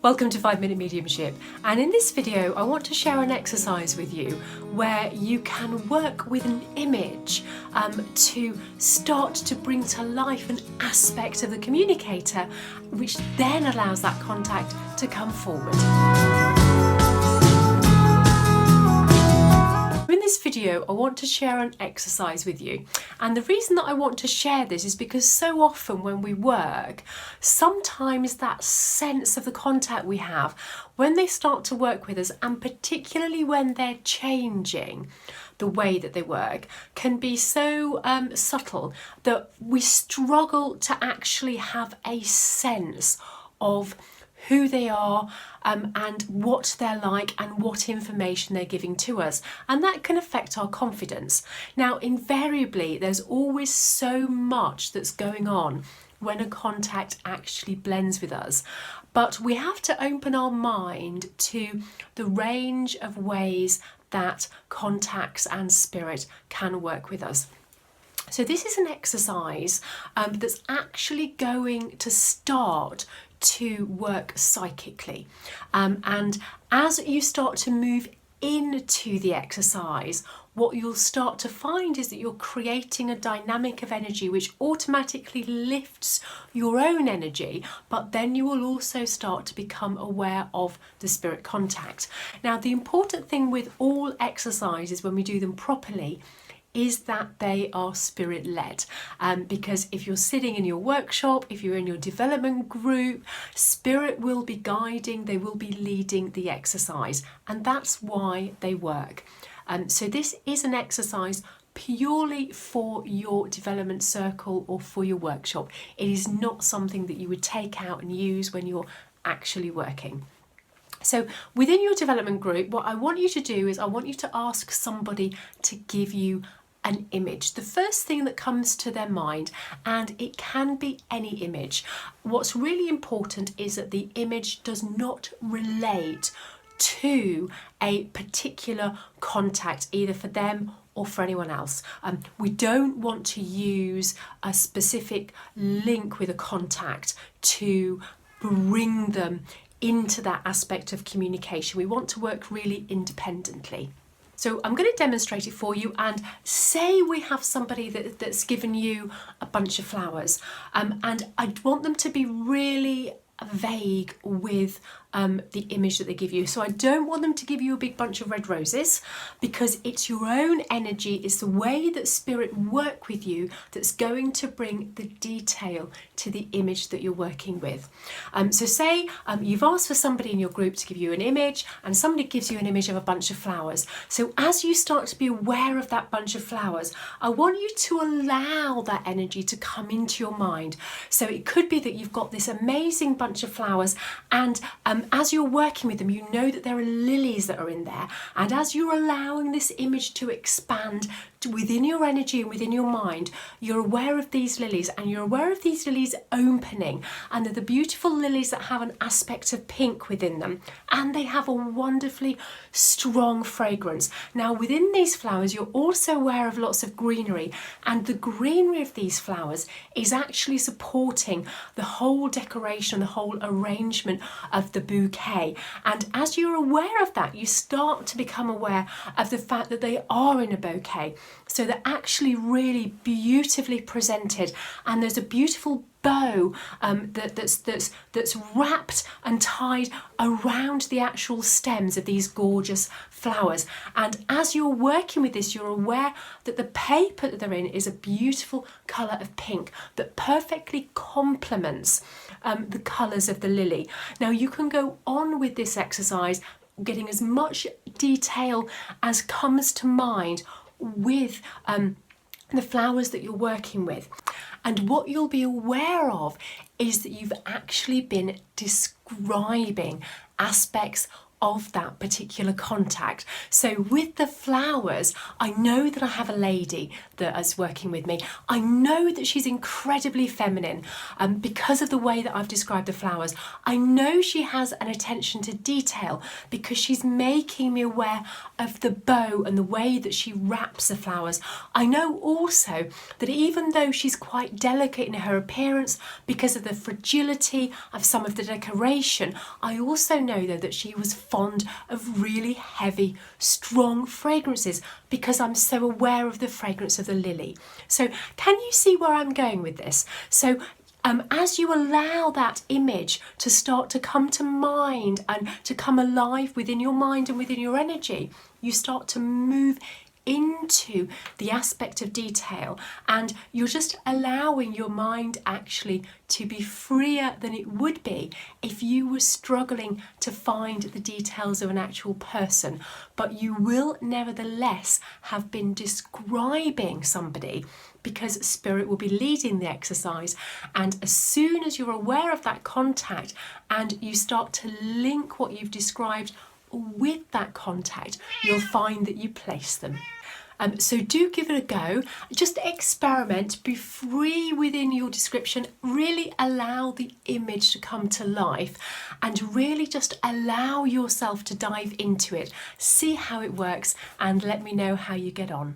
Welcome to 5-Minute Mediumship, and in this video I want to share an exercise with you where you can work with an image to start to bring to life an aspect of the communicator, which then allows that contact to come forward. In this video I want to share an exercise with you, and the reason that I want to share this is because so often when we work, sometimes that sense of the contact we have when they start to work with us, and particularly when they're changing the way that they work, can be so subtle that we struggle to actually have a sense of who they are and what they're like and what information they're giving to us, and that can affect our confidence. Now, invariably there's always so much that's going on when a contact actually blends with us, but we have to open our mind to the range of ways that contacts and spirit can work with us. So this is an exercise that's actually going to start to work psychically, and as you start to move into the exercise, what you'll start to find is that you're creating a dynamic of energy which automatically lifts your own energy, but then you will also start to become aware of the spirit contact. Now, the important thing with all exercises when we do them properly is that they are spirit led, because if you're sitting in your workshop, if you're in your development group, spirit will be guiding, they will be leading the exercise, and that's why they work. So this is an exercise purely for your development circle or for your workshop. It is not something that you would take out and use when you're actually working. So within your development group, what I want you to do is I want you to ask somebody to give you an image, the first thing that comes to their mind, and it can be any image. What's really important is that the image does not relate to a particular contact, either for them or for anyone else. We don't want to use a specific link with a contact to bring them into that aspect of communication. We want to work really independently. So I'm going to demonstrate it for you, and say we have somebody that's given you a bunch of flowers, and I want them to be really vague with the image that they give you. So I don't want them to give you a big bunch of red roses, because it's your own energy, it's the way that spirit work with you that's going to bring the detail to the image that you're working with. So say you've asked for somebody in your group to give you an image, and somebody gives you an image of a bunch of flowers. So as you start to be aware of that bunch of flowers, I want you to allow that energy to come into your mind. So it could be that you've got this amazing bunch of flowers, and as you're working with them, you know that there are lilies that are in there, and as you're allowing this image to expand within your energy and within your mind, you're aware of these lilies, and you're aware of these lilies opening, and they're the beautiful lilies that have an aspect of pink within them, and they have a wonderfully strong fragrance. Now, within these flowers, you're also aware of lots of greenery, and the greenery of these flowers is actually supporting the whole decoration, the whole arrangement of the bouquet. And as you're aware of that, you start to become aware of the fact that they are in a bouquet. So they're actually really beautifully presented, and there's a beautiful bow that's wrapped and tied around the actual stems of these gorgeous flowers. And as you're working with this, you're aware that the paper that they're in is a beautiful colour of pink that perfectly complements the colours of the lily. Now, you can go on with this exercise, getting as much detail as comes to mind with the flowers that you're working with. And what you'll be aware of is that you've actually been describing aspects of that particular contact. So with the flowers, I know that I have a lady that is working with me. I know that she's incredibly feminine because of the way that I've described the flowers. I know she has an attention to detail because she's making me aware of the bow and the way that she wraps the flowers. I know also that even though she's quite delicate in her appearance because of the fragility of some of the decoration, I also know though that she was fond of really heavy, strong fragrances because I'm so aware of the fragrance of the lily. So can you see where I'm going with this? So as you allow that image to start to come to mind and to come alive within your mind and within your energy, you start to move into the aspect of detail, and you're just allowing your mind actually to be freer than it would be if you were struggling to find the details of an actual person. But you will nevertheless have been describing somebody because Spirit will be leading the exercise, and as soon as you're aware of that contact and you start to link what you've described with that contact, you'll find that you place them. So do give it a go, just experiment, be free within your description, really allow the image to come to life and really just allow yourself to dive into it, see how it works and let me know how you get on.